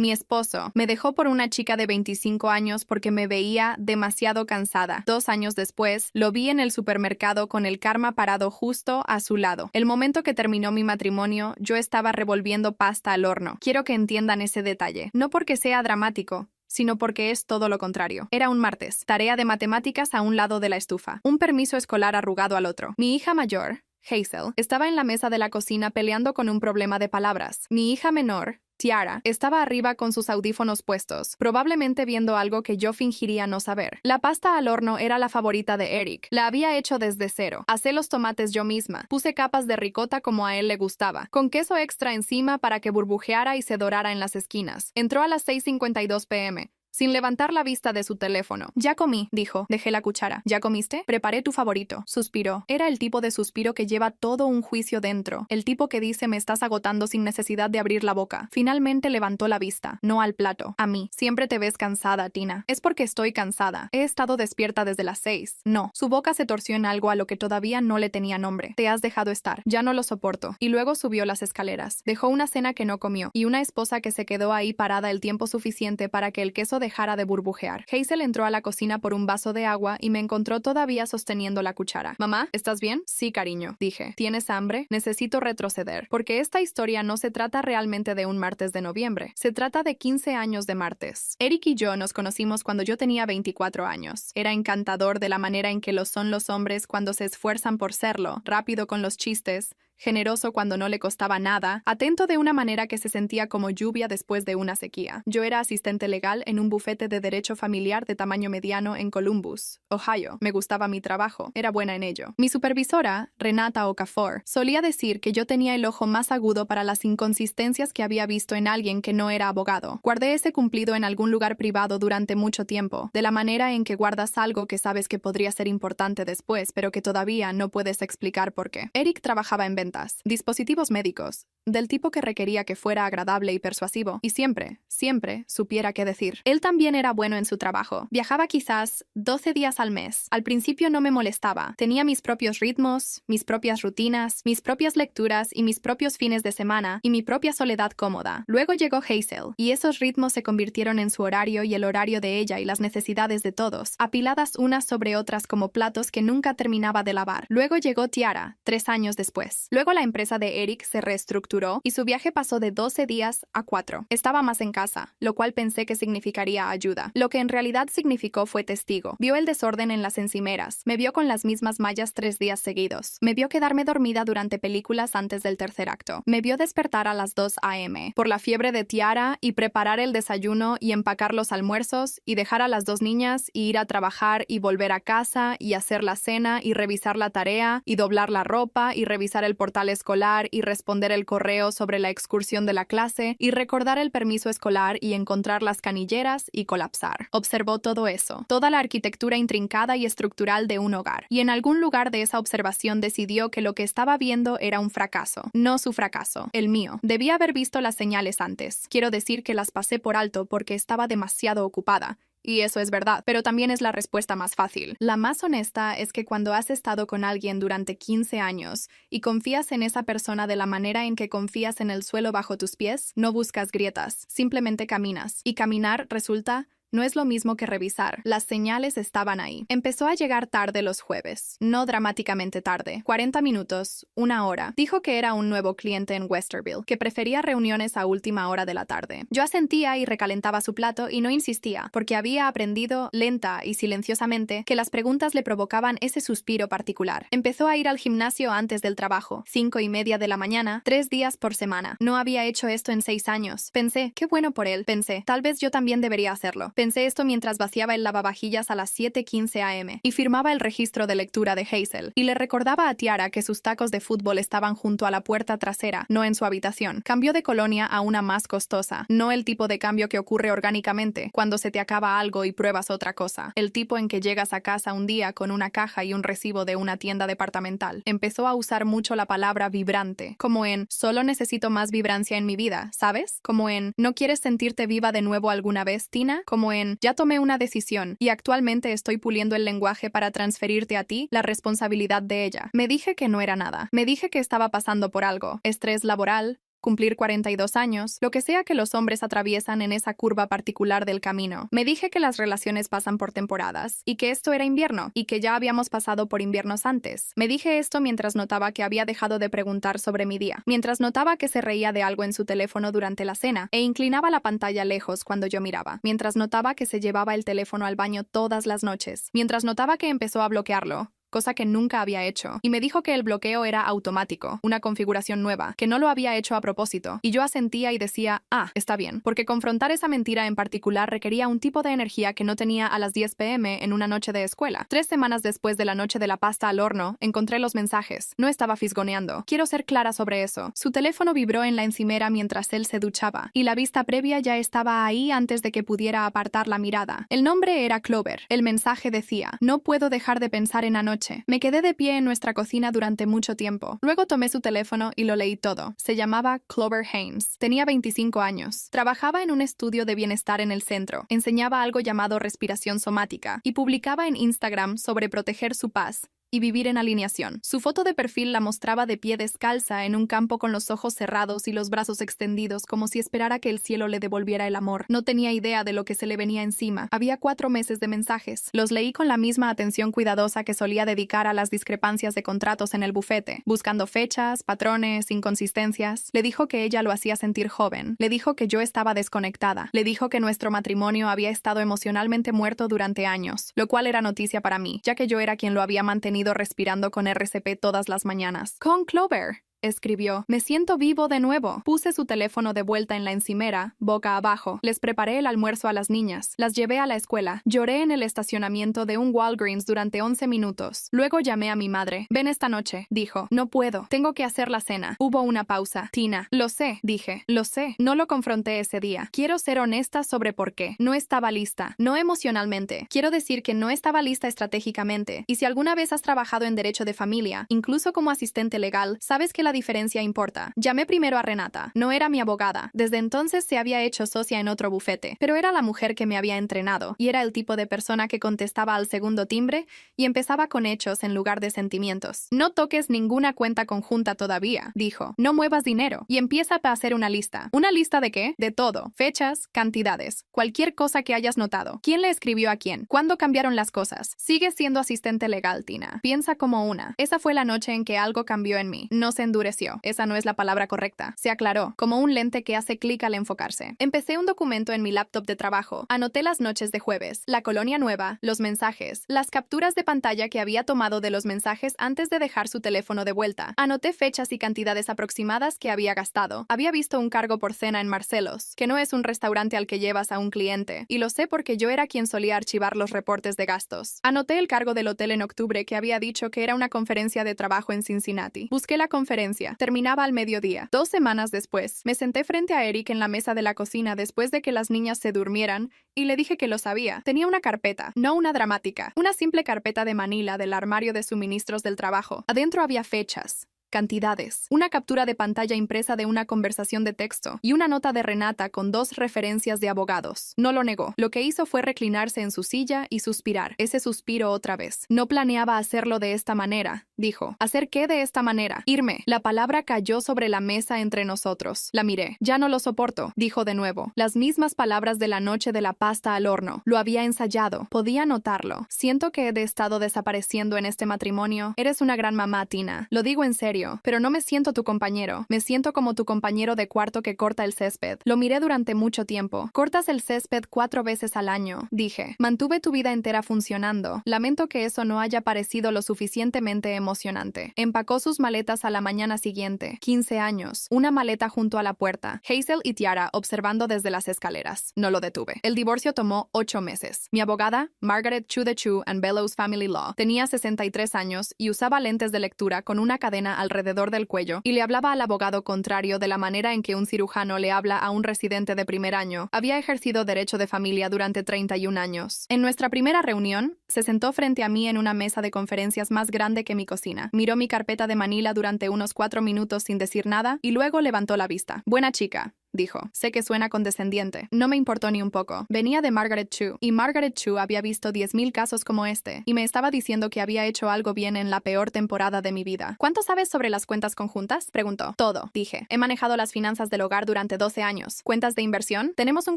Mi esposo me dejó por una chica de 25 años porque me veía demasiado cansada. 2 años después, lo vi en el supermercado con el karma parado justo a su lado. El momento que terminó mi matrimonio, yo estaba revolviendo pasta al horno. Quiero que entiendan ese detalle. No porque sea dramático, sino porque es todo lo contrario. Era un martes. Tarea de matemáticas a un lado de la estufa. Un permiso escolar arrugado al otro. Mi hija mayor, Hazel, estaba en la mesa de la cocina peleando con un problema de palabras. Mi hija menor, Tiara, estaba arriba con sus audífonos puestos, probablemente viendo algo que yo fingiría no saber. La pasta al horno era la favorita de Eric. La había hecho desde cero. Asé los tomates yo misma. Puse capas de ricota como a él le gustaba, con queso extra encima para que burbujeara y se dorara en las esquinas. Entró a las 6:52 p.m., sin levantar la vista de su teléfono. «Ya comí», dijo. Dejé la cuchara. «¿Ya comiste?» «Preparé tu favorito». Suspiró. Era el tipo de suspiro que lleva todo un juicio dentro. El tipo que dice «me estás agotando» sin necesidad de abrir la boca. Finalmente levantó la vista. No al plato. A mí. «Siempre te ves cansada, Tina». «Es porque estoy cansada. He estado despierta desde las 6». «No». Su boca se torció en algo a lo que todavía no le tenía nombre. «Te has dejado estar. Ya no lo soporto». Y luego subió las escaleras. Dejó una cena que no comió y una esposa que se quedó ahí parada el tiempo suficiente para que el queso dejara de burbujear. Hazel entró a la cocina por un vaso de agua y me encontró todavía sosteniendo la cuchara. «Mamá, ¿estás bien?» «Sí, cariño», dije. «¿Tienes hambre?» «Necesito retroceder, porque esta historia no se trata realmente de un martes de noviembre. Se trata de 15 años de martes. Eric y yo nos conocimos cuando yo tenía 24 años. Era encantador de la manera en que lo son los hombres cuando se esfuerzan por serlo, rápido con los chistes, generoso cuando no le costaba nada, atento de una manera que se sentía como lluvia después de una sequía. Yo era asistente legal en un bufete de derecho familiar de tamaño mediano en Columbus, Ohio. Me gustaba mi trabajo, era buena en ello. Mi supervisora, Renata Okafor, solía decir que yo tenía el ojo más agudo para las inconsistencias que había visto en alguien que no era abogado. Guardé ese cumplido en algún lugar privado durante mucho tiempo, de la manera en que guardas algo que sabes que podría ser importante después, pero que todavía no puedes explicar por qué. Eric trabajaba en dispositivos médicos, del tipo que requería que fuera agradable y persuasivo, y siempre supiera qué decir. Él también era bueno en su trabajo. Viajaba quizás 12 días al mes. Al principio no me molestaba. Tenía mis propios ritmos, mis propias rutinas, mis propias lecturas y mis propios fines de semana, y mi propia soledad cómoda. Luego llegó Hazel, y esos ritmos se convirtieron en su horario y el horario de ella y las necesidades de todos, apiladas unas sobre otras como platos que nunca terminaba de lavar. Luego llegó Tiara, 3 años después. Luego la empresa de Eric se reestructuró y su viaje pasó de 12 días a 4. Estaba más en casa, lo cual pensé que significaría ayuda. Lo que en realidad significó fue testigo. Vio el desorden en las encimeras. Me vio con las mismas mallas 3 días seguidos. Me vio quedarme dormida durante películas antes del tercer acto. Me vio despertar a las 2 a.m. por la fiebre de Tiara y preparar el desayuno y empacar los almuerzos y dejar a las 2 niñas y ir a trabajar y volver a casa y hacer la cena y revisar la tarea y doblar la ropa y revisar el portal escolar y responder el correo sobre la excursión de la clase y recordar el permiso escolar y encontrar las canilleras y colapsar. Observó todo eso, toda la arquitectura intrincada y estructural de un hogar, y en algún lugar de esa observación decidió que lo que estaba viendo era un fracaso. No su fracaso, el mío. Debía haber visto las señales antes. Quiero decir que las pasé por alto porque estaba demasiado ocupada. Y eso es verdad, pero también es la respuesta más fácil. La más honesta es que cuando has estado con alguien durante 15 años y confías en esa persona de la manera en que confías en el suelo bajo tus pies, no buscas grietas, simplemente caminas. Y caminar resulta No es lo mismo que revisar. Las señales estaban ahí. Empezó a llegar tarde los jueves. No dramáticamente tarde. 40 minutos, 1 hora. Dijo que era un nuevo cliente en Westerville, que prefería reuniones a última hora de la tarde. Yo asentía y recalentaba su plato y no insistía, porque había aprendido, lenta y silenciosamente, que las preguntas le provocaban ese suspiro particular. Empezó a ir al gimnasio antes del trabajo, 5:30 de la mañana, 3 días por semana. No había hecho esto en 6 años. Pensé, qué bueno por él. Pensé, tal vez yo también debería hacerlo. Pensé esto mientras vaciaba el lavavajillas a las 7:15 a.m. y firmaba el registro de lectura de Hazel. Y le recordaba a Tiara que sus tacos de fútbol estaban junto a la puerta trasera, no en su habitación. Cambió de colonia a una más costosa. No el tipo de cambio que ocurre orgánicamente, cuando se te acaba algo y pruebas otra cosa. El tipo en que llegas a casa un día con una caja y un recibo de una tienda departamental. Empezó a usar mucho la palabra vibrante, como en, solo necesito más vibrancia en mi vida, ¿sabes? Como en, ¿no quieres sentirte viva de nuevo alguna vez, Tina? Como en, ya tomé una decisión y actualmente estoy puliendo el lenguaje para transferirte a ti la responsabilidad de ella. Me dije que no era nada. Me dije que estaba pasando por algo. Estrés laboral, cumplir 42 años, lo que sea que los hombres atraviesan en esa curva particular del camino. Me dije que las relaciones pasan por temporadas, y que esto era invierno, y que ya habíamos pasado por inviernos antes. Me dije esto mientras notaba que había dejado de preguntar sobre mi día, mientras notaba que se reía de algo en su teléfono durante la cena, e inclinaba la pantalla lejos cuando yo miraba, mientras notaba que se llevaba el teléfono al baño todas las noches, mientras notaba que empezó a bloquearlo, cosa que nunca había hecho, y me dijo que el bloqueo era automático, una configuración nueva, que no lo había hecho a propósito, y yo asentía y decía, está bien, porque confrontar esa mentira en particular requería un tipo de energía que no tenía a las 10 p.m. en una noche de escuela. 3 semanas después de la noche de la pasta al horno, encontré los mensajes. No estaba fisgoneando. Quiero ser clara sobre eso. Su teléfono vibró en la encimera mientras él se duchaba, y la vista previa ya estaba ahí antes de que pudiera apartar la mirada. El nombre era Clover. El mensaje decía, no puedo dejar de pensar en anoche. Me quedé de pie en nuestra cocina durante mucho tiempo. Luego tomé su teléfono y lo leí todo. Se llamaba Clover Haynes. Tenía 25 años. Trabajaba en un estudio de bienestar en el centro. Enseñaba algo llamado respiración somática y publicaba en Instagram sobre proteger su paz y vivir en alineación. Su foto de perfil la mostraba de pie descalza en un campo con los ojos cerrados y los brazos extendidos como si esperara que el cielo le devolviera el amor. No tenía idea de lo que se le venía encima. Había 4 meses de mensajes. Los leí con la misma atención cuidadosa que solía dedicar a las discrepancias de contratos en el bufete, buscando fechas, patrones, inconsistencias. Le dijo que ella lo hacía sentir joven. Le dijo que yo estaba desconectada. Le dijo que nuestro matrimonio había estado emocionalmente muerto durante años, lo cual era noticia para mí, ya que yo era quien lo había mantenido respirando con RCP todas las mañanas. Con Clover, escribió. Me siento vivo de nuevo. Puse su teléfono de vuelta en la encimera, boca abajo. Les preparé el almuerzo a las niñas. Las llevé a la escuela. Lloré en el estacionamiento de un Walgreens durante 11 minutos. Luego llamé a mi madre. Ven esta noche, dijo. No puedo. Tengo que hacer la cena. Hubo una pausa. Tina. Lo sé, dije. Lo sé. No lo confronté ese día. Quiero ser honesta sobre por qué. No estaba lista. No emocionalmente. Quiero decir que no estaba lista estratégicamente. Y si alguna vez has trabajado en derecho de familia, incluso como asistente legal, sabes que la diferencia importa. Llamé primero a Renata. No era mi abogada. Desde entonces se había hecho socia en otro bufete, pero era la mujer que me había entrenado, y era el tipo de persona que contestaba al segundo timbre y empezaba con hechos en lugar de sentimientos. No toques ninguna cuenta conjunta todavía, dijo. No muevas dinero y empieza a hacer una lista. ¿Una lista de qué? De todo. Fechas, cantidades, cualquier cosa que hayas notado. ¿Quién le escribió a quién? ¿Cuándo cambiaron las cosas? Sigues siendo asistente legal, Tina. Piensa como una. Esa fue la noche en que algo cambió en mí. No se endureció. Esa no es la palabra correcta. Se aclaró, como un lente que hace clic al enfocarse. Empecé un documento en mi laptop de trabajo. Anoté las noches de jueves, la colonia nueva, los mensajes, las capturas de pantalla que había tomado de los mensajes antes de dejar su teléfono de vuelta. Anoté fechas y cantidades aproximadas que había gastado. Había visto un cargo por cena en Marcelos, que no es un restaurante al que llevas a un cliente, y lo sé porque yo era quien solía archivar los reportes de gastos. Anoté el cargo del hotel en octubre que había dicho que era una conferencia de trabajo en Cincinnati. Busqué la conferencia. Terminaba al mediodía. 2 semanas después, me senté frente a Eric en la mesa de la cocina después de que las niñas se durmieran y le dije que lo sabía. Tenía una carpeta, no una dramática, una simple carpeta de Manila del armario de suministros del trabajo. Adentro había fechas, cantidades, una captura de pantalla impresa de una conversación de texto y una nota de Renata con 2 referencias de abogados. No lo negó. Lo que hizo fue reclinarse en su silla y suspirar. Ese suspiro otra vez. No planeaba hacerlo de esta manera, dijo. ¿Hacer qué de esta manera? Irme. La palabra cayó sobre la mesa entre nosotros. La miré. Ya no lo soporto, dijo de nuevo. Las mismas palabras de la noche de la pasta al horno. Lo había ensayado. Podía notarlo. Siento que he estado desapareciendo en este matrimonio. Eres una gran mamá, Tina. Lo digo en serio. Pero no me siento tu compañero. Me siento como tu compañero de cuarto que corta el césped. Lo miré durante mucho tiempo. Cortas el césped 4 veces al año, dije. Mantuve tu vida entera funcionando. Lamento que eso no haya parecido lo suficientemente emocionante. Empacó sus maletas a la mañana siguiente. 15 años. Una maleta junto a la puerta. Hazel y Tiara observando desde las escaleras. No lo detuve. El divorcio tomó 8 meses. Mi abogada, Margaret Chu de Chu and Bellows Family Law, tenía 63 años y usaba lentes de lectura con una cadena alrededor del cuello y le hablaba al abogado contrario de la manera en que un cirujano le habla a un residente de primer año. Había ejercido derecho de familia durante 31 años. En nuestra primera reunión, se sentó frente a mí en una mesa de conferencias más grande que mi cocina. Miró mi carpeta de Manila durante unos 4 minutos sin decir nada y luego levantó la vista. Buena chica, dijo. Sé que suena condescendiente. No me importó ni un poco. Venía de Margaret Chu, y Margaret Chu había visto 10,000 casos como este, y me estaba diciendo que había hecho algo bien en la peor temporada de mi vida. ¿Cuánto sabes sobre las cuentas conjuntas? Preguntó. Todo, dije. He manejado las finanzas del hogar durante 12 años. ¿Cuentas de inversión? Tenemos un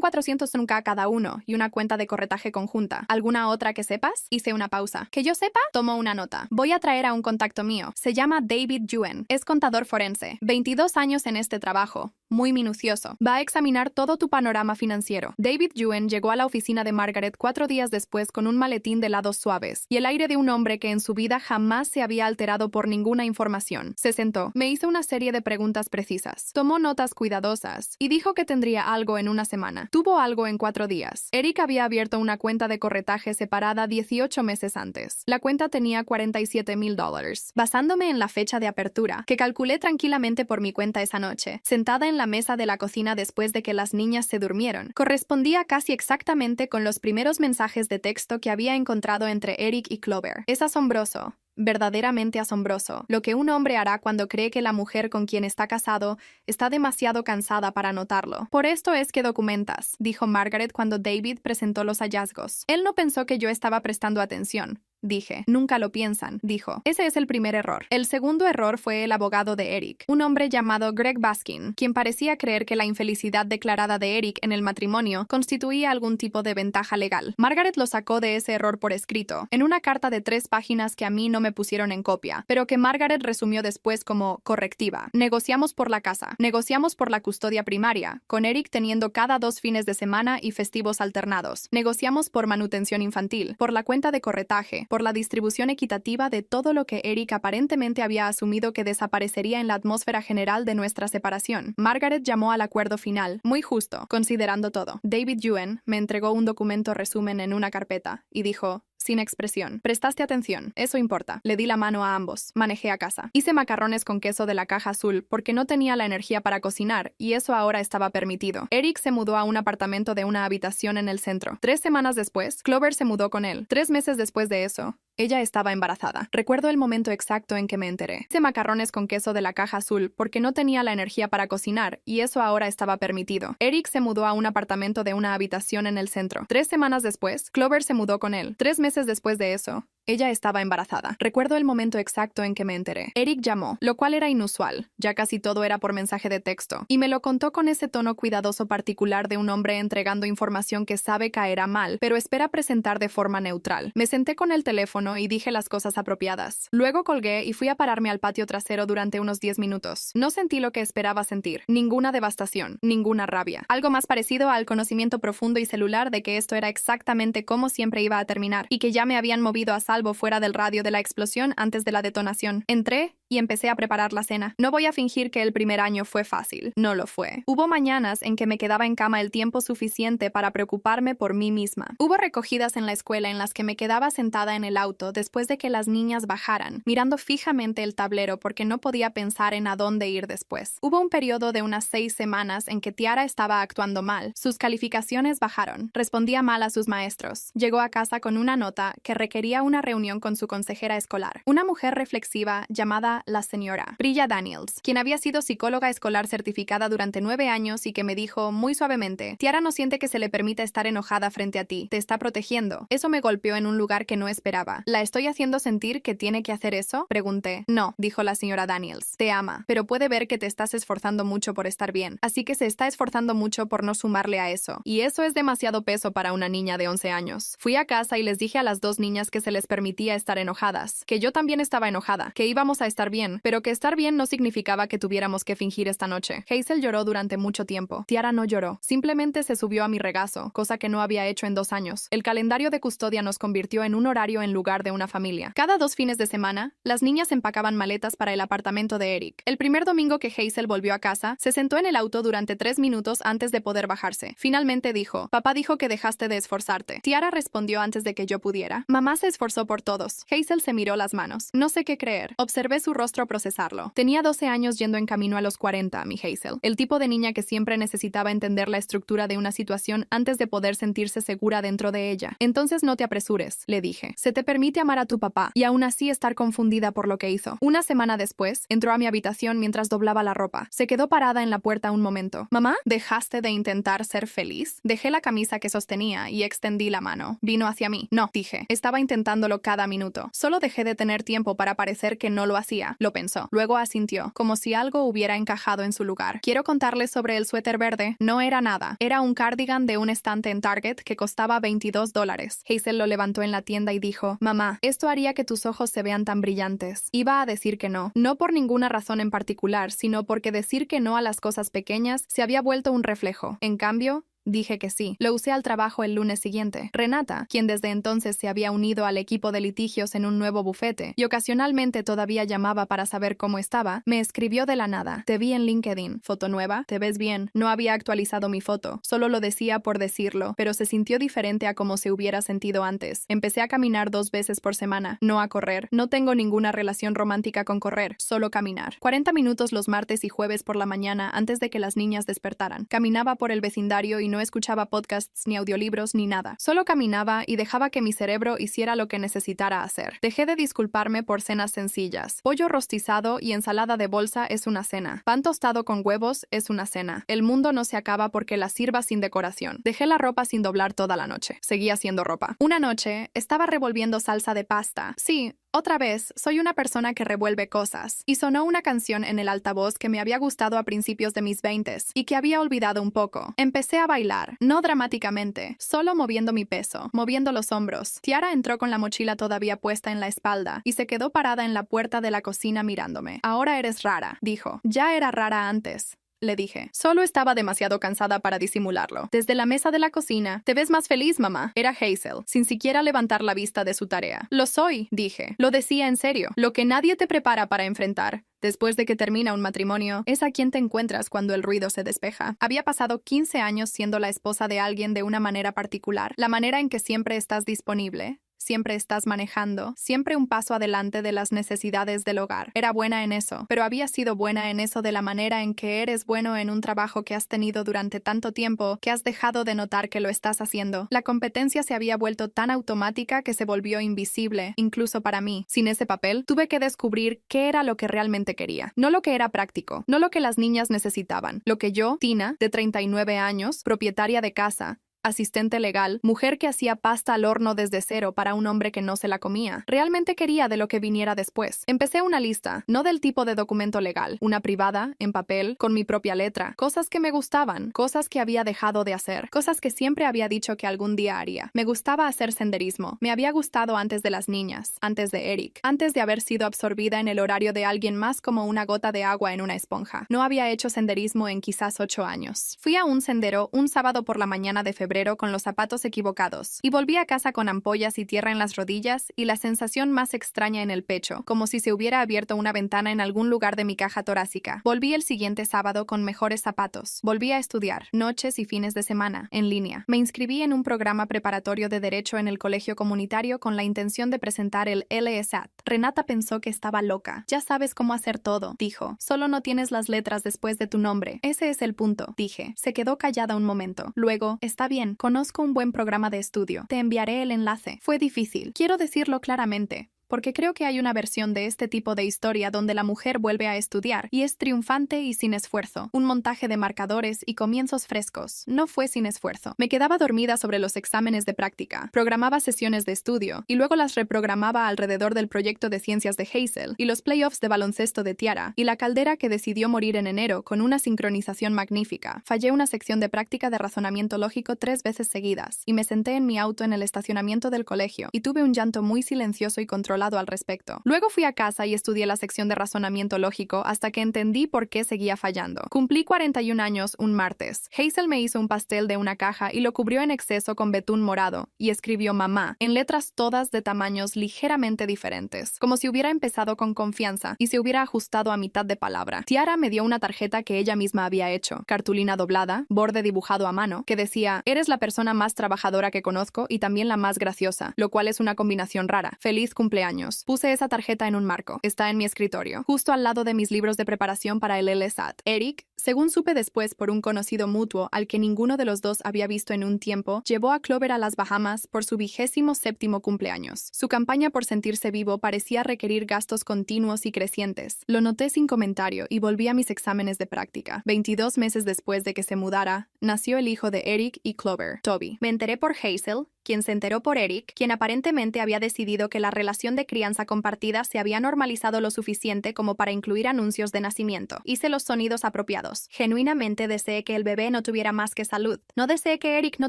401k cada uno y una cuenta de corretaje conjunta. ¿Alguna otra que sepas? Hice una pausa. ¿Que yo sepa? Tomó una nota. Voy a traer a un contacto mío. Se llama David Yuen. Es contador forense. 22 años en este trabajo. Muy minucioso. Va a examinar todo tu panorama financiero. David Yuen llegó a la oficina de Margaret 4 días después con un maletín de lados suaves y el aire de un hombre que en su vida jamás se había alterado por ninguna información. Se sentó, me hizo una serie de preguntas precisas, tomó notas cuidadosas y dijo que tendría algo en una semana. Tuvo algo en 4 días. Eric había abierto una cuenta de corretaje separada 18 meses antes. La cuenta tenía $47,000. Basándome en la fecha de apertura, que calculé tranquilamente por mi cuenta esa noche, sentada en la mesa de la cocina después de que las niñas se durmieron, correspondía casi exactamente con los primeros mensajes de texto que había encontrado entre Eric y Clover. Es asombroso. Verdaderamente asombroso, lo que un hombre hará cuando cree que la mujer con quien está casado está demasiado cansada para notarlo. Por esto es que documentas, dijo Margaret cuando David presentó los hallazgos. Él no pensó que yo estaba prestando atención. Dije, nunca lo piensan, dijo. Ese es el primer error. El segundo error fue el abogado de Eric, un hombre llamado Greg Baskin, quien parecía creer que la infelicidad declarada de Eric en el matrimonio constituía algún tipo de ventaja legal. Margaret lo sacó de ese error por escrito, en una carta de 3 páginas que a mí no me pusieron en copia, pero que Margaret resumió después como correctiva. Negociamos por la casa, negociamos por la custodia primaria, con Eric teniendo cada 2 fines de semana y festivos alternados. Negociamos por manutención infantil, por la cuenta de corretaje, por la distribución equitativa de todo lo que Eric aparentemente había asumido que desaparecería en la atmósfera general de nuestra separación. Margaret llamó al acuerdo final, muy justo, considerando todo. David Yuen me entregó un documento resumen en una carpeta y dijo, sin expresión, prestaste atención, eso importa. Le di la mano a ambos, manejé a casa. Hice macarrones con queso de la caja azul porque no tenía la energía para cocinar y eso ahora estaba permitido. Eric se mudó a un apartamento de una habitación en el centro. 3 semanas después, Clover se mudó con él. 3 meses después de eso, ella estaba embarazada. Recuerdo el momento exacto en que me enteré. Hice macarrones con queso de la caja azul porque no tenía la energía para cocinar y eso ahora estaba permitido. Eric se mudó a un apartamento de una habitación en el centro. 3 semanas después, Clover se mudó con él. 3 meses después de eso, ella estaba embarazada. Recuerdo el momento exacto en que me enteré. Eric llamó, lo cual era inusual, ya casi todo era por mensaje de texto, y me lo contó con ese tono cuidadoso particular de un hombre entregando información que sabe caerá mal, pero espera presentar de forma neutral. Me senté con el teléfono y dije las cosas apropiadas. Luego colgué y fui a pararme al patio trasero durante unos 10 minutos. No sentí lo que esperaba sentir, ninguna devastación, ninguna rabia. Algo más parecido al conocimiento profundo y celular de que esto era exactamente cómo siempre iba a terminar, y que ya me habían movido a salvo fuera del radio de la explosión antes de la detonación. Entré y empecé a preparar la cena. No voy a fingir que el primer año fue fácil. No lo fue. Hubo mañanas en que me quedaba en cama el tiempo suficiente para preocuparme por mí misma. Hubo recogidas en la escuela en las que me quedaba sentada en el auto después de que las niñas bajaran, mirando fijamente el tablero porque no podía pensar en a dónde ir después. Hubo un periodo de unas 6 semanas en que Tiara estaba actuando mal. Sus calificaciones bajaron. Respondía mal a sus maestros. Llegó a casa con una nota que requería una reunión con su consejera escolar. Una mujer reflexiva llamada la señora Brilla Daniels, quien había sido psicóloga escolar certificada durante 9 años y que me dijo muy suavemente, Tiara no siente que se le permita estar enojada frente a ti, te está protegiendo. Eso me golpeó en un lugar que no esperaba. ¿La estoy haciendo sentir que tiene que hacer eso? Pregunté. No, dijo la señora Daniels. Te ama, pero puede ver que te estás esforzando mucho por estar bien, así que se está esforzando mucho por no sumarle a eso. Y eso es demasiado peso para una niña de 11 años. Fui a casa y les dije a las 2 niñas que se les permitía estar enojadas, que yo también estaba enojada, que íbamos a estar bien, pero que estar bien no significaba que tuviéramos que fingir esta noche. Hazel lloró durante mucho tiempo. Tiara no lloró. Simplemente se subió a mi regazo, cosa que no había hecho en 2 años. El calendario de custodia nos convirtió en un horario en lugar de una familia. Cada 2 fines de semana, las niñas empacaban maletas para el apartamento de Eric. El primer domingo que Hazel volvió a casa, se sentó en el auto durante 3 minutos antes de poder bajarse. Finalmente dijo, papá dijo que dejaste de esforzarte. Tiara respondió antes de que yo pudiera. Mamá se esforzó pasó por todos. Hazel se miró las manos. No sé qué creer. Observé su rostro procesarlo. Tenía 12 años yendo en camino a los 40, mi Hazel. El tipo de niña que siempre necesitaba entender la estructura de una situación antes de poder sentirse segura dentro de ella. Entonces no te apresures, le dije. Se te permite amar a tu papá y aún así estar confundida por lo que hizo. Una semana después, entró a mi habitación mientras doblaba la ropa. Se quedó parada en la puerta un momento. ¿Mamá? ¿Dejaste de intentar ser feliz? Dejé la camisa que sostenía y extendí la mano. Vino hacia mí. No, dije. Estaba intentándolo cada minuto. Solo dejé de tener tiempo para parecer que no lo hacía. Lo pensó. Luego asintió, como si algo hubiera encajado en su lugar. Quiero contarles sobre el suéter verde. No era nada. Era un cardigan de un estante en Target que costaba $22. Hazel lo levantó en la tienda y dijo, mamá, esto haría que tus ojos se vean tan brillantes. Iba a decir que no. No por ninguna razón en particular, sino porque decir que no a las cosas pequeñas se había vuelto un reflejo. En cambio, dije que sí. Lo usé al trabajo el lunes siguiente. Renata, quien desde entonces se había unido al equipo de litigios en un nuevo bufete y ocasionalmente todavía llamaba para saber cómo estaba, me escribió de la nada. Te vi en LinkedIn. ¿Foto nueva? ¿Te ves bien? No había actualizado mi foto. Solo lo decía por decirlo, pero se sintió diferente a como se hubiera sentido antes. Empecé a caminar 2 veces por semana, no a correr. No tengo ninguna relación romántica con correr, solo caminar. 40 minutos los martes y jueves por la mañana antes de que las niñas despertaran. Caminaba por el vecindario y no escuchaba podcasts ni audiolibros ni nada. Solo caminaba y dejaba que mi cerebro hiciera lo que necesitara hacer. Dejé de disculparme por cenas sencillas. Pollo rostizado y ensalada de bolsa es una cena. Pan tostado con huevos es una cena. El mundo no se acaba porque la sirva sin decoración. Dejé la ropa sin doblar toda la noche. Seguía haciendo ropa. Una noche estaba revolviendo salsa de pasta. Sí, otra vez, soy una persona que revuelve cosas. Y sonó una canción en el altavoz que me había gustado a principios de mis 20s y que había olvidado un poco. Empecé a bailar, no dramáticamente, solo moviendo mi peso, moviendo los hombros. Tiara entró con la mochila todavía puesta en la espalda y se quedó parada en la puerta de la cocina mirándome. Ahora eres rara, dijo. Ya era rara antes, le dije. Solo estaba demasiado cansada para disimularlo. Desde la mesa de la cocina, ¿te ves más feliz, mamá? Era Hazel, sin siquiera levantar la vista de su tarea. Lo soy, dije. Lo decía en serio. Lo que nadie te prepara para enfrentar después de que termina un matrimonio, es a quien te encuentras cuando el ruido se despeja. Había pasado 15 años siendo la esposa de alguien de una manera particular, la manera en que siempre estás disponible, siempre estás manejando, siempre un paso adelante de las necesidades del hogar. Era buena en eso, pero había sido buena en eso de la manera en que eres bueno en un trabajo que has tenido durante tanto tiempo que has dejado de notar que lo estás haciendo. La competencia se había vuelto tan automática que se volvió invisible, incluso para mí. Sin ese papel, tuve que descubrir qué era lo que realmente quería. No lo que era práctico, no lo que las niñas necesitaban. Lo que yo, Tina, de 39 años, propietaria de casa, asistente legal, mujer que hacía pasta al horno desde cero para un hombre que no se la comía. Realmente quería de lo que viniera después. Empecé una lista, no del tipo de documento legal, una privada, en papel, con mi propia letra. Cosas que me gustaban, cosas que había dejado de hacer, cosas que siempre había dicho que algún día haría. Me gustaba hacer senderismo. Me había gustado antes de las niñas, antes de Eric, antes de haber sido absorbida en el horario de alguien más como una gota de agua en una esponja. No había hecho senderismo en quizás 8 años. Fui a un sendero un sábado por la mañana de febrero con los zapatos equivocados y volví a casa con ampollas y tierra en las rodillas y la sensación más extraña en el pecho, como si se hubiera abierto una ventana en algún lugar de mi caja torácica. Volví el siguiente sábado con mejores zapatos. Volví a estudiar, noches y fines de semana, en línea. Me inscribí en un programa preparatorio de Derecho en el colegio comunitario con la intención de presentar el LSAT. Renata pensó que estaba loca. Ya sabes cómo hacer todo, dijo. Solo no tienes las letras después de tu nombre. Ese es el punto, dije. Se quedó callada un momento. Luego, está bien. Conozco un buen programa de estudio. Te enviaré el enlace. Fue difícil. Quiero decirlo claramente, porque creo que hay una versión de este tipo de historia donde la mujer vuelve a estudiar y es triunfante y sin esfuerzo. Un montaje de marcadores y comienzos frescos. No fue sin esfuerzo. Me quedaba dormida sobre los exámenes de práctica, programaba sesiones de estudio y luego las reprogramaba alrededor del proyecto de ciencias de Hazel y los playoffs de baloncesto de Tiara y la caldera que decidió morir en enero con una sincronización magnífica. Fallé una sección de práctica de razonamiento lógico 3 veces seguidas y me senté en mi auto en el estacionamiento del colegio y tuve un llanto muy silencioso y controlado hablado al respecto. Luego fui a casa y estudié la sección de razonamiento lógico hasta que entendí por qué seguía fallando. Cumplí 41 años un martes. Hazel me hizo un pastel de una caja y lo cubrió en exceso con betún morado y escribió mamá en letras todas de tamaños ligeramente diferentes, como si hubiera empezado con confianza y se hubiera ajustado a mitad de palabra. Tiara me dio una tarjeta que ella misma había hecho, cartulina doblada, borde dibujado a mano, que decía: eres la persona más trabajadora que conozco y también la más graciosa, lo cual es una combinación rara. Feliz cumpleaños. Puse esa tarjeta en un marco. Está en mi escritorio, justo al lado de mis libros de preparación para el LSAT. Eric, según supe después por un conocido mutuo al que ninguno de los dos había visto en un tiempo, llevó a Clover a las Bahamas por su 27º cumpleaños. Su campaña por sentirse vivo parecía requerir gastos continuos y crecientes. Lo noté sin comentario y volví a mis exámenes de práctica. 22 meses después de que se mudara, nació el hijo de Eric y Clover, Toby. Me enteré por Hazel, quien se enteró por Eric, quien aparentemente había decidido que la relación de crianza compartida se había normalizado lo suficiente como para incluir anuncios de nacimiento. Hice los sonidos apropiados. Genuinamente deseé que el bebé no tuviera más que salud. No deseé que Eric no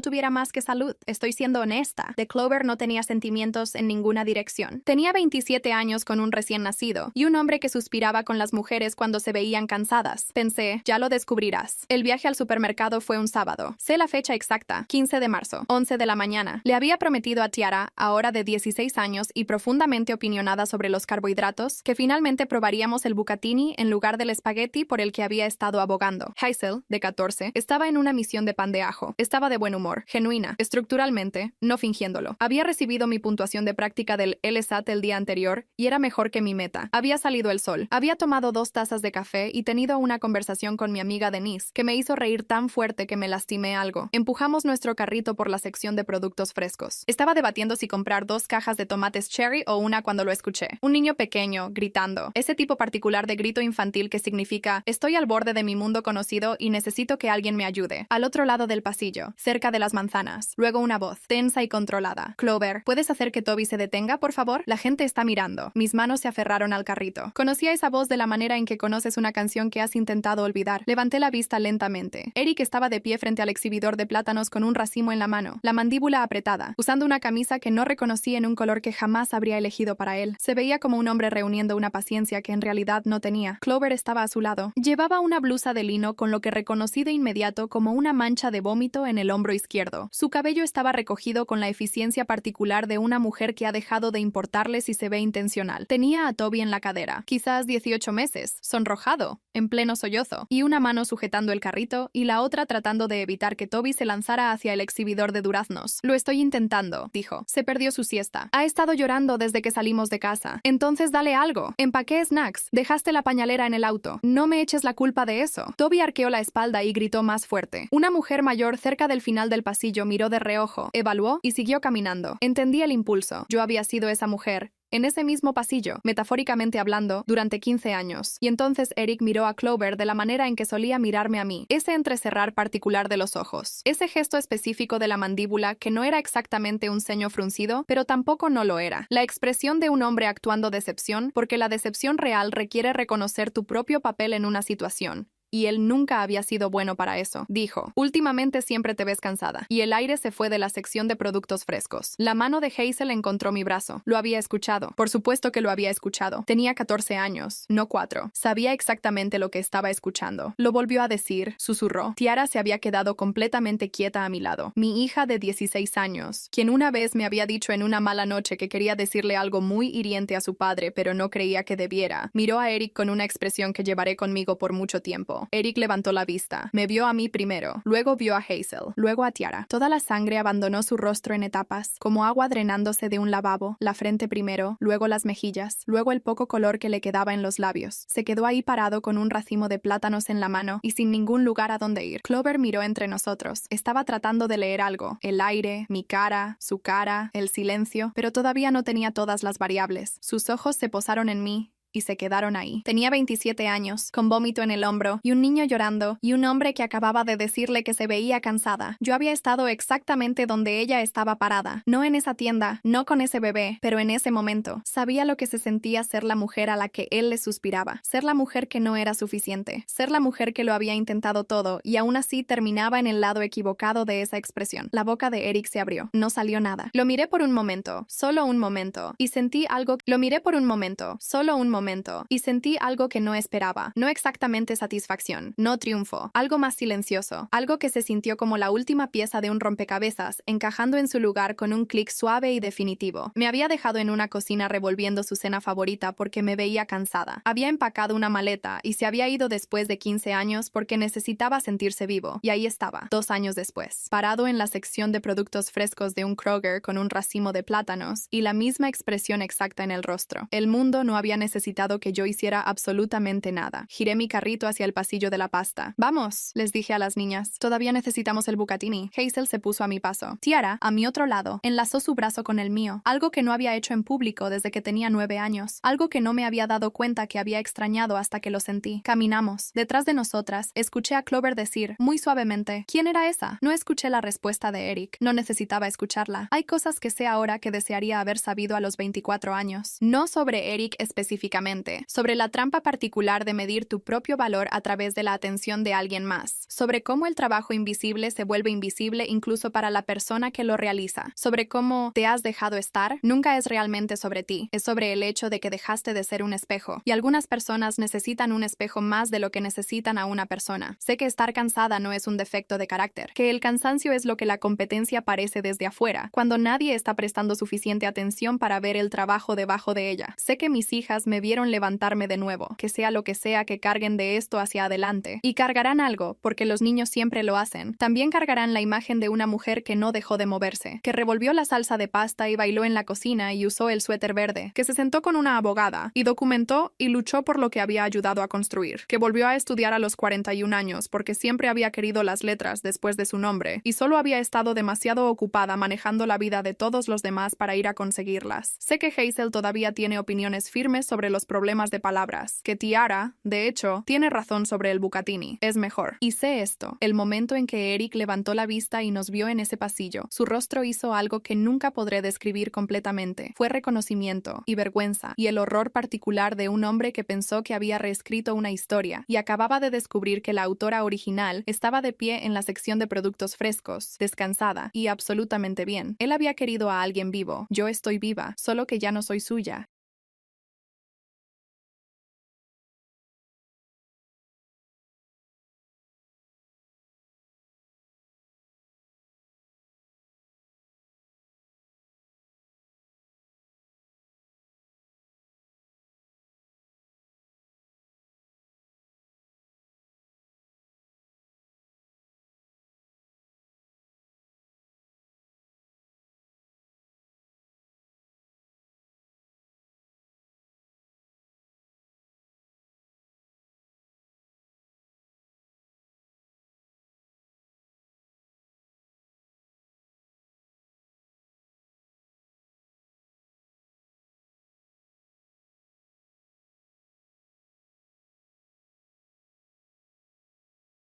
tuviera más que salud. Estoy siendo honesta. De Clover no tenía sentimientos en ninguna dirección. Tenía 27 años con un recién nacido y un hombre que suspiraba con las mujeres cuando se veían cansadas. Pensé, ya lo descubrirás. El viaje al supermercado fue un sábado. Sé la fecha exacta, 15 de marzo, 11 de la mañana. Le había prometido a Tiara, ahora de 16 años y profundamente opinionada sobre los carbohidratos, que finalmente probaríamos el bucatini en lugar del espagueti por el que había estado abogando. Hazel, de 14, estaba en una misión de pan de ajo. Estaba de buen humor, genuina, estructuralmente, no fingiéndolo. Había recibido mi puntuación de práctica del LSAT el día anterior y era mejor que mi meta. Había salido el sol. Había tomado 2 tazas de café y tenido una conversación con mi amiga Denise, que me hizo reír tan fuerte que me lastimé algo. Empujamos nuestro carrito por la sección de productos frescos. Estaba debatiendo si comprar 2 cajas de tomates cherry o una cuando lo escuché. Un niño pequeño, gritando. Ese tipo particular de grito infantil que significa: estoy al borde de mi mundo conocido y necesito que alguien me ayude. Al otro lado del pasillo, cerca de las manzanas. Luego una voz, tensa y controlada. Clover, ¿puedes hacer que Toby se detenga, por favor? La gente está mirando. Mis manos se aferraron al carrito. Conocía esa voz de la manera en que conoces una canción que has intentado olvidar. Levanté la vista lentamente. Eric estaba de pie frente al exhibidor de plátanos con un racimo en la mano, la mandíbula apretada, usando una camisa que no reconocí en un color que jamás habría elegido para él. Se veía como un hombre reuniendo una paciencia que en realidad no tenía. Clover estaba a su lado. Llevaba una blusa de lino con lo que reconocí de inmediato como una mancha de vómito en el hombro izquierdo. Su cabello estaba recogido con la eficiencia particular de una mujer que ha dejado de importarle si se ve intencional. Tenía a Toby en la cadera, quizás 18 meses, sonrojado, en pleno sollozo, y una mano sujetando el carrito y la otra tratando de evitar que Toby se lanzara hacia el exhibidor de duraznos. Lo estoy intentando, dijo. Se perdió su siesta. Ha estado llorando desde que salimos de casa. Entonces dale algo. Empaqué snacks. Dejaste la pañalera en el auto. No me eches la culpa de eso. Toby arqueó la espalda y gritó más fuerte. Una mujer mayor cerca del final del pasillo miró de reojo, evaluó y siguió caminando. Entendí el impulso. Yo había sido esa mujer. En ese mismo pasillo, metafóricamente hablando, durante 15 años. Y entonces Eric miró a Clover de la manera en que solía mirarme a mí, ese entrecerrar particular de los ojos, ese gesto específico de la mandíbula que no era exactamente un ceño fruncido, pero tampoco no lo era. La expresión de un hombre actuando decepción, porque la decepción real requiere reconocer tu propio papel en una situación. Y él nunca había sido bueno para eso. Dijo, últimamente siempre te ves cansada. Y el aire se fue de la sección de productos frescos. La mano de Hazel encontró mi brazo. Lo había escuchado. Por supuesto que lo había escuchado. Tenía 14 años, no 4. Sabía exactamente lo que estaba escuchando. Lo volvió a decir, susurró. Tiara se había quedado completamente quieta a mi lado. Mi hija de 16 años, quien una vez me había dicho en una mala noche que quería decirle algo muy hiriente a su padre, pero no creía que debiera, miró a Eric con una expresión que llevaré conmigo por mucho tiempo. Eric levantó la vista. Me vio a mí primero, luego vio a Hazel, luego a Tiara. Toda la sangre abandonó su rostro en etapas, como agua drenándose de un lavabo, la frente primero, luego las mejillas, luego el poco color que le quedaba en los labios. Se quedó ahí parado con un racimo de plátanos en la mano y sin ningún lugar a donde ir. Clover miró entre nosotros. Estaba tratando de leer algo. El aire, mi cara, su cara, el silencio, pero todavía no tenía todas las variables. Sus ojos se posaron en mí y se quedaron ahí. Tenía 27 años, con vómito en el hombro, y un niño llorando, y un hombre que acababa de decirle que se veía cansada. Yo había estado exactamente donde ella estaba parada, no en esa tienda, no con ese bebé, pero en ese momento. Sabía lo que se sentía ser la mujer a la que él le suspiraba, ser la mujer que no era suficiente, ser la mujer que lo había intentado todo y aún así terminaba en el lado equivocado de esa expresión. La boca de Eric se abrió. No salió nada. Lo miré por un momento, solo un momento, y sentí algo. Lo miré por un momento, solo un momento, y sentí algo que no esperaba. No exactamente satisfacción, no triunfo, algo más silencioso, algo que se sintió como la última pieza de un rompecabezas, encajando en su lugar con un clic suave y definitivo. Me había dejado en una cocina revolviendo su cena favorita porque me veía cansada. Había empacado una maleta y se había ido después de 15 años porque necesitaba sentirse vivo. Y ahí estaba, 2 años después, parado en la sección de productos frescos de un Kroger con un racimo de plátanos y la misma expresión exacta en el rostro. El mundo no había necesitado que yo hiciera absolutamente nada. Giré mi carrito hacia el pasillo de la pasta. «Vamos», les dije a las niñas. «Todavía necesitamos el bucatini». Hazel se puso a mi paso. Tiara, a mi otro lado, enlazó su brazo con el mío, algo que no había hecho en público desde que tenía 9 años, algo que no me había dado cuenta que había extrañado hasta que lo sentí. Caminamos. Detrás de nosotras, escuché a Clover decir, muy suavemente, «¿Quién era esa?» No escuché la respuesta de Eric. No necesitaba escucharla. Hay cosas que sé ahora que desearía haber sabido a los 24 años. No sobre Eric específicamente, sobre la trampa particular de medir tu propio valor a través de la atención de alguien más, sobre cómo el trabajo invisible se vuelve invisible incluso para la persona que lo realiza, sobre cómo te has dejado estar. Nunca es realmente sobre ti, es sobre el hecho de que dejaste de ser un espejo, y algunas personas necesitan un espejo más de lo que necesitan a una persona. Sé que estar cansada no es un defecto de carácter, que el cansancio es lo que la competencia parece desde afuera, cuando nadie está prestando suficiente atención para ver el trabajo debajo de ella. Sé que mis hijas me vieron levantarme de nuevo, que sea lo que sea que carguen de esto hacia adelante, y cargarán algo, porque los niños siempre lo hacen. También cargarán la imagen de una mujer que no dejó de moverse, que revolvió la salsa de pasta y bailó en la cocina y usó el suéter verde, que se sentó con una abogada y documentó y luchó por lo que había ayudado a construir, que volvió a estudiar a los 41 años porque siempre había querido las letras después de su nombre y solo había estado demasiado ocupada manejando la vida de todos los demás para ir a conseguirlas. Sé que Hazel todavía tiene opiniones firmes sobre los problemas de palabras, que Tiara, de hecho, tiene razón sobre el bucatini, es mejor. Y sé esto, el momento en que Eric levantó la vista y nos vio en ese pasillo, su rostro hizo algo que nunca podré describir completamente. Fue reconocimiento y vergüenza y el horror particular de un hombre que pensó que había reescrito una historia y acababa de descubrir que la autora original estaba de pie en la sección de productos frescos, descansada y absolutamente bien. Él había querido a alguien vivo. Yo estoy viva, solo que ya no soy suya.